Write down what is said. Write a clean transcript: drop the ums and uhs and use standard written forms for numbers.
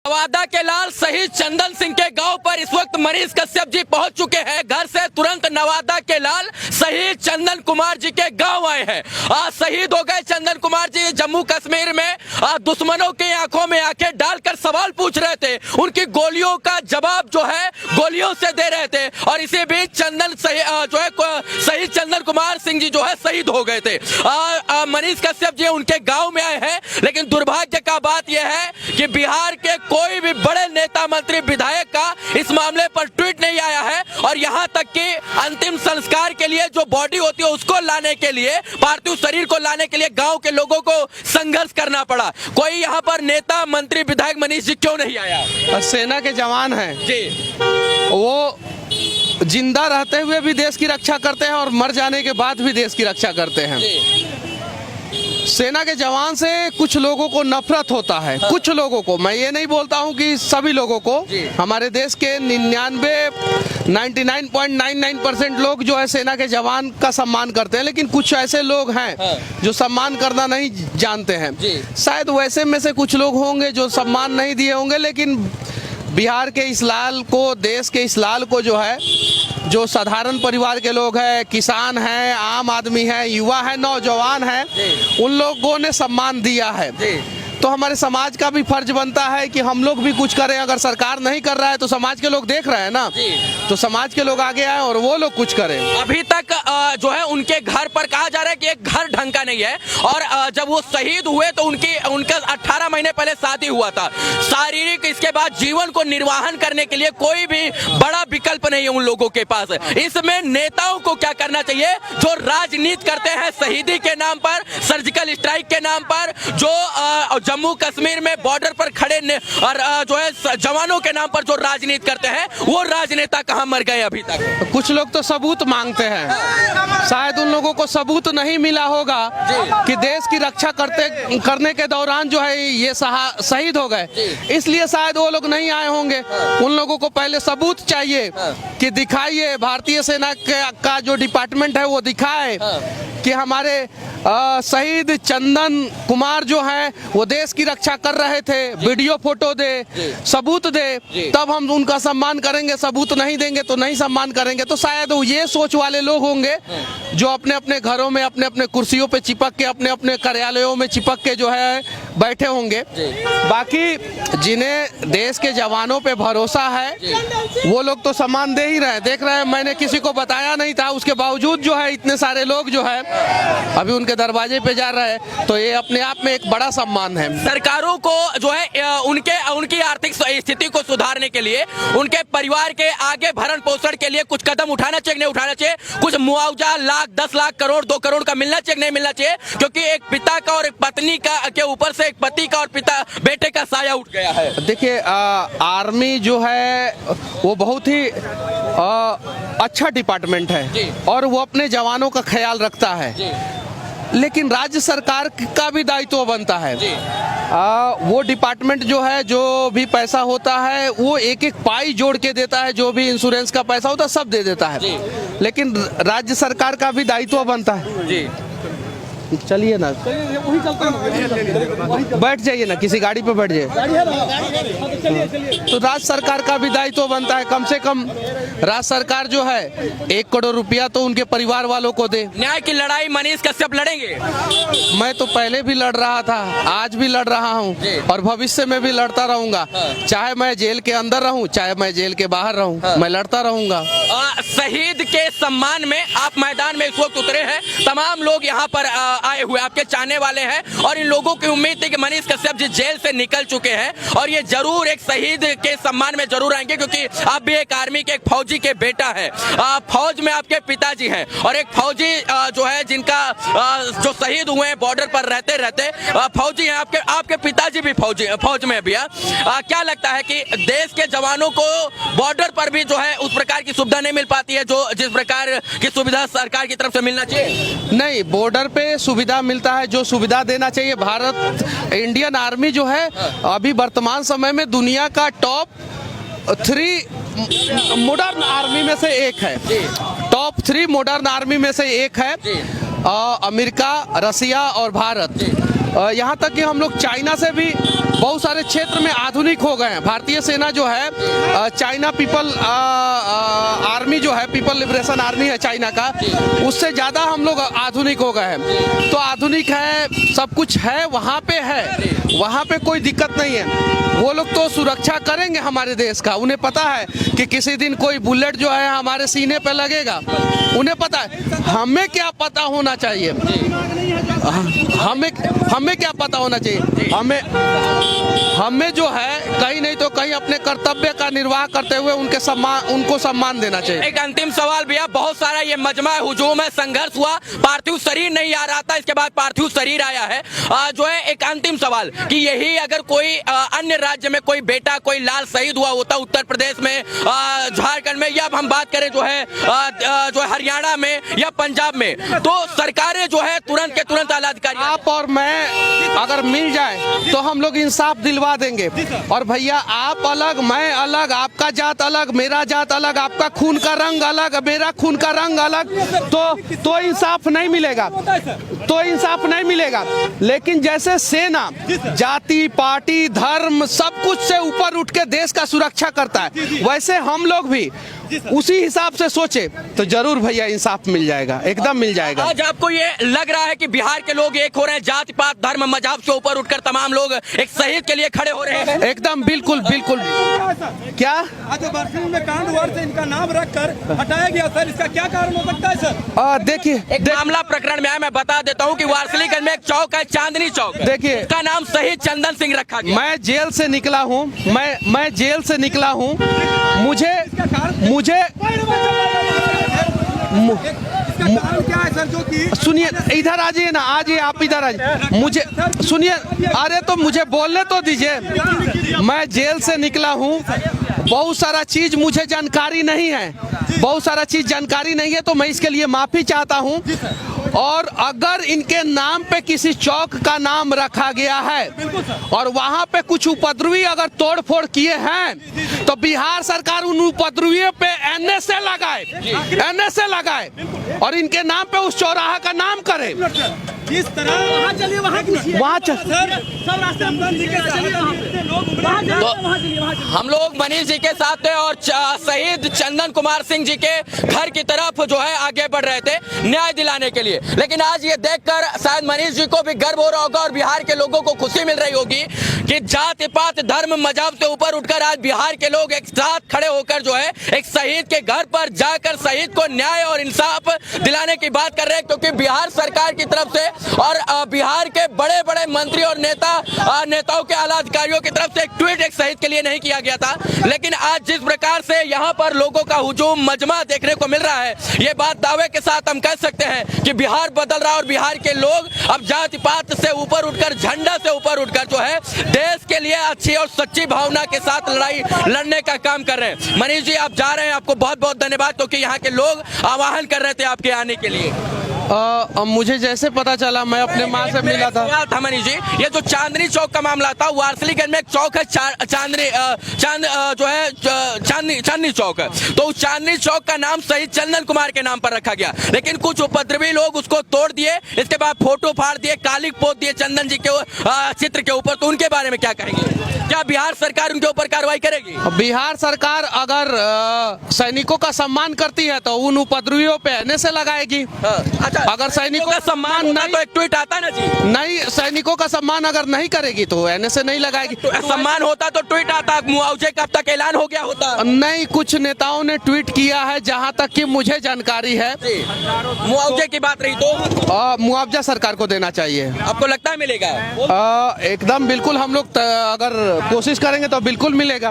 नवादा के लाल शहीद चंदन सिंह के गांव पर इस वक्त मनीष कश्यप जी पहुंच चुके हैं। घर से तुरंत नवादा के लाल शहीद चंदन कुमार जी के गांव आए हैं। आज शहीद हो गए चंदन कुमार जी जम्मू कश्मीर में। दुश्मनों की आंखों में आंखें डालकर सवाल पूछ रहे थे, उनकी गोलियों का जवाब जो है गोलियों से दे रहे थे। और इसी बीच शहीद चंदन कुमार सिंह जी जो है शहीद हो गए थे। मनीष कश्यप जी उनके गाँव में आए हैं, लेकिन दुर्भाग्य का बात यह है कि बिहार के कोई भी बड़े नेता मंत्री विधायक का इस मामले पर ट्वीट नहीं आया है। और यहां तक कि अंतिम संस्कार के लिए जो बॉडी होती है उसको लाने के लिए, पार्थिव शरीर को लाने के लिए गांव के लोगों को संघर्ष करना पड़ा। कोई यहां पर नेता मंत्री विधायक मनीष जी क्यों नहीं आया? सेना के जवान हैं जी, वो जिंदा रहते हुए भी देश की रक्षा करते हैं और मर जाने के बाद भी देश की रक्षा करते हैं। सेना के जवान से कुछ लोगों को नफरत होता है, कुछ लोगों को, मैं ये नहीं बोलता हूँ कि सभी लोगों को। हमारे देश के 99.99% लोग जो है सेना के जवान का सम्मान करते हैं, लेकिन कुछ ऐसे लोग हैं जो सम्मान करना नहीं जानते हैं। शायद वैसे में से कुछ लोग होंगे जो सम्मान नहीं दिए होंगे, लेकिन बिहार के इस लाल को, देश के इस लाल को जो है, जो साधारण परिवार के लोग हैं, किसान हैं, आम आदमी हैं, युवा है, नौजवान हैं, उन लोगों ने सम्मान दिया है। तो हमारे समाज का भी फर्ज बनता है कि हम लोग भी कुछ करें। अगर सरकार नहीं कर रहा है तो समाज के लोग देख रहे हैं ना, तो समाज के लोग आगे आए और वो लोग कुछ करें। अभी तक जो है उनके घर पर कहा जा रहा है कि एक घर ढंग का नहीं है। और जब वो शहीद हुए तो उनका 18 महीने पहले शादी हुआ था। शारीरिक इसके बाद जीवन को निर्वाहन करने के लिए कोई भी बड़ा विकल्प नहीं है उन लोगों के पास। इसमें नेताओं को क्या करना चाहिए जो राजनीति करते हैं शहीदी के नाम पर, सर्जिकल स्ट्राइक के नाम पर, जो जम्मू कश्मीर में बॉर्डर पर खड़े और जो है जवानों के नाम पर जो राजनीति करते हैं, वो राजनेता कहां मर गए अभी तक? कुछ लोग तो सबूत मांगते हैं, शायद उन लोगों को सबूत नहीं मिला होगा कि देश की रक्षा करने के दौरान जो है ये शहीद हो गए, इसलिए शायद वो लोग नहीं आए होंगे। उन लोगों को पहले सबूत चाहिए कि दिखाइए, भारतीय सेना का जो डिपार्टमेंट है वो दिखाए कि हमारे शहीद चंदन कुमार जो है वो देश की रक्षा कर रहे थे। वीडियो फोटो दे, सबूत दे, तब हम उनका सम्मान करेंगे। सबूत नहीं देंगे तो नहीं सम्मान करेंगे। तो शायद ये सोच वाले लोग होंगे जो अपने अपने घरों में, अपने अपने कुर्सियों पे चिपक के, अपने अपने कार्यालयों में चिपक के जो है बैठे होंगे। बाकी जिन्हें देश के जवानों पे भरोसा है वो लोग तो सम्मान दे ही रहे हैं, देख रहे हैं। मैंने किसी को बताया नहीं था, उसके बावजूद जो है इतने सारे लोग जो है अभी उनके दरवाजे पे जा रहे हैं, तो ये अपने आप में एक बड़ा सम्मान है। सरकारों को जो है उनकी आर्थिक स्थिति को सुधारने के लिए, उनके परिवार के आगे भरण पोषण के लिए कुछ कदम उठाना चाहिए, नहीं उठाना चाहिए? कुछ मुआवजा लाख, 10 लाख, करोड़, 2 करोड़ का मिलना चाहिए, नहीं मिलना चाहिए? क्योंकि एक पिता का और एक पत्नी का के ऊपर से एक पति का और बेटे का साया उठ गया है। देखिए, आर्मी जो है वो बहुत ही अच्छा डिपार्टमेंट है और वो अपने जवानों का ख्याल रखता है, लेकिन राज्य सरकार का भी दायित्व बनता है। वो डिपार्टमेंट जो है, जो भी पैसा होता है वो एक एक पाई जोड़ के देता है, जो भी इंश्योरेंस का पैसा होता है सब दे देता है, लेकिन राज्य सरकार का भी दायित्व बनता है। चलिए ना, बैठ जाइए ना, किसी गाड़ी पे बैठ जाइए। तो राज्य सरकार का भी दायित्व बनता है, कम से कम राज्य सरकार जो है 1 करोड़ रुपया तो उनके परिवार वालों को दे। न्याय की लड़ाई मनीष कश्यप लड़ेंगे? मैं तो पहले भी लड़ रहा था, आज भी लड़ रहा हूँ और भविष्य में भी लड़ता रहूंगा। चाहे मैं जेल के अंदर रहूं, चाहे मैं जेल के बाहर रहूं, मैं लड़ता रहूंगा। शहीद के सम्मान में आप मैदान में इस वक्त उतरे हैं। तमाम लोग यहाँ पर आए हुए आपके चाहने वाले हैं और इन लोगों की उम्मीद थी कि मनीष कश्यप जी जेल से निकल चुके हैं और ये जरूर एक शहीद के सम्मान में जरूर आएंगे, क्योंकि आप भी एक आर्मी के, एक फौजी के बेटा है। फौज में आपके पिताजी हैं और एक फौजी जो है जिनका जो शहीद हुए हैं बॉर्डर पर रहते रहते फौजी हैं। आपके पिताजी भी फौज में भैया। क्या लगता है कि देश के जवानों को बॉर्डर पर भी जो है उस प्रकार की सुविधा नहीं मिल पाती है जो जिस प्रकार की सुविधा सरकार की तरफ से मिलना चाहिए? नहीं, बॉर्डर पे सुविधा मिलता है जो सुविधा देना चाहिए। भारत, इंडियन आर्मी जो है अभी वर्तमान समय में दुनिया का टॉप 3 मॉडर्न आर्मी में से एक है। टॉप 3 मॉडर्न आर्मी में से एक है। अमेरिका, रसिया और भारत। यहाँ तक कि हम लोग चाइना से भी बहुत सारे क्षेत्र में आधुनिक हो गए हैं। भारतीय सेना जो है चाइना पीपल आर्मी जो है, पीपल लिबरेशन आर्मी है चाइना का, उससे ज़्यादा हम लोग आधुनिक हो गए हैं। तो आधुनिक है, सब कुछ है, वहाँ पे है, वहाँ पे कोई दिक्कत नहीं है। वो लोग तो सुरक्षा करेंगे हमारे देश का, उन्हें पता है कि किसी दिन कोई बुलेट जो है हमारे सीने पे लगेगा, उन्हें पता है। हमें क्या पता होना चाहिए, हमें क्या पता होना चाहिए, हमें जो है कहीं नहीं तो कहीं अपने कर्तव्य का निर्वाह करते हुए उनको सम्मान देना चाहिए। एक अंतिम सवाल भैया, बहुत सारा ये मजमा हुजूम है, संघर्ष हुआ, पार्थिव शरीर नहीं आ रहा था, इसके बाद पार्थिव शरीर आया है। जो है एक अंतिम सवाल कि यही अगर कोई अन्य राज्य में कोई बेटा, कोई लाल शहीद हुआ होता, उत्तर प्रदेश में, झारखंड में, या हम बात करें जो है हरियाणा में या पंजाब में, तो सरकारें जो है तुरंत के तुरंत आला अधिकारी, आप और मैं अगर मिल जाए तो हम लोग इंसाफ दिलवा देंगे। और भैया आप अलग, मैं अलग, आपका जात अलग, मेरा जात अलग, आपका खून का रंग अलग, मेरा खून का रंग अलग, तो इंसाफ नहीं मिलेगा, तो इंसाफ नहीं मिलेगा। लेकिन जैसे सेना जाति, पार्टी, धर्म सब कुछ से ऊपर उठ के देश का सुरक्षा करता है, वैसे हम लोग भी उसी हिसाब से सोचे तो जरूर भैया इंसाफ मिल जाएगा, एकदम मिल जाएगा। आज आपको ये लग रहा है कि बिहार के लोग एक हो रहे हैं, जाति पात धर्म मजहब से ऊपर उठकर तमाम लोग एक शहीद के लिए खड़े हो रहे हैं? एकदम बिल्कुल बिल्कुल। क्या आज बरसिंह में कांड हुआ से इनका नाम रखकर हटाया गया सर, इसका क्या कारण हो सकता है सर? देखिए एक मामला प्रकरण में है, मैं बता देता हूँ कि वारसलीगंज में एक चौक है, चांदनी चौक, देखिए इसका नाम शहीद चंदन सिंह रखा गया। मैं जेल से निकला हूँ, मैं जेल से निकला हूँ, मुझे क्या है सर? जो कि सुनिए, इधर आ जाइए ना, आ जाइए आप इधर आ जाइए, मुझे सुनिए, अरे तो मुझे बोलने तो दीजिए। मैं जेल से निकला हूँ, बहुत सारा चीज मुझे जानकारी नहीं है, बहुत सारा चीज जानकारी नहीं है, तो मैं इसके लिए माफी चाहता हूँ। और अगर इनके नाम पे किसी चौक का नाम रखा गया है और वहाँ पे कुछ उपद्रवी अगर तोड़फोड़ किए हैं तो बिहार सरकार उन उपद्रवियों पे एनएसए लगाए और इनके नाम पे उस चौराहा का नाम करे। जिस तरह वहाँ चलिए, वहाँ सब रास्ते हम लोग मनीष जी के साथ थे और शहीद चंदन कुमार सिंह जी के घर की तरफ जो है आगे बढ़ रहे थे न्याय दिलाने के लिए। लेकिन आज ये देखकर शायद मनीष जी को भी गर्व हो रहा होगा और बिहार के लोगों को खुशी मिल रही होगी कि जाति पात धर्म मजहब से ऊपर उठकर आज बिहार के लोग एक साथ खड़े होकर जो है एक शहीद के घर पर जाकर शहीद को न्याय और इंसाफ दिलाने की बात कर रहे हैं। क्योंकि बिहार सरकार की तरफ से और बिहार के बड़े बड़े मंत्री और नेताओं के आला अधिकारियों की तरफ से एक ट्वीट एक शहीद के लिए नहीं किया गया था। लेकिन आज जिस प्रकार से यहाँ पर लोगों का हुजूम मजमा देखने को मिल रहा है, ये बात दावे के साथ हम कह सकते हैं कि बिहार बदल रहा है और बिहार के लोग अब जाति पात से ऊपर उठकर, झंडा से ऊपर उठकर जो है देश के लिए अच्छी और सच्ची भावना के साथ लड़ाई लड़ने का काम कर रहे हैं। मनीष जी आप जा रहे हैं, आपको बहुत बहुत धन्यवाद, क्योंकि यहाँ के लोग आह्वान कर रहे थे आपके आने के लिए। मुझे जैसे पता चला, मैं अपने माँ से मिला था। मनीष जी, ये जो चांदनी चौक का मामला था, वारसलीगंज में एक चौक है चांदनी चौक है, तो उस चांदनी चौक का नाम शहीद चंदन कुमार के नाम पर रखा गया। लेकिन कुछ उपद्रवी लोग उसको तोड़ दिए, इसके बाद फोटो फाड़ दिए, काली पोत दिए चंदन जी के चित्र के ऊपर। तो उनके बारे में क्या कहेंगे? क्या बिहार सरकार उनके ऊपर कार्रवाई करेगी? बिहार सरकार अगर सैनिकों का सम्मान करती है तो उन उपद्रवियों पे एनएसए लगाएगी। अगर सैनिकों का सम्मान नहीं, तो एक ट्वीट आता ना जी, नहीं, सैनिकों का सम्मान अगर नहीं करेगी तो एनएसए नहीं लगाएगी। तो सम्मान होता तो ट्वीट आता, मुआवजे का अब तक ऐलान हो गया होता। नहीं, कुछ नेताओं ने ट्वीट किया है, जहां तक कि मुझे जानकारी है। मुआवजे की बात रही तो मुआवजा सरकार को देना चाहिए। आपको लगता है मिलेगा? एकदम बिल्कुल, हम लोग अगर कोशिश करेंगे तो बिल्कुल मिलेगा।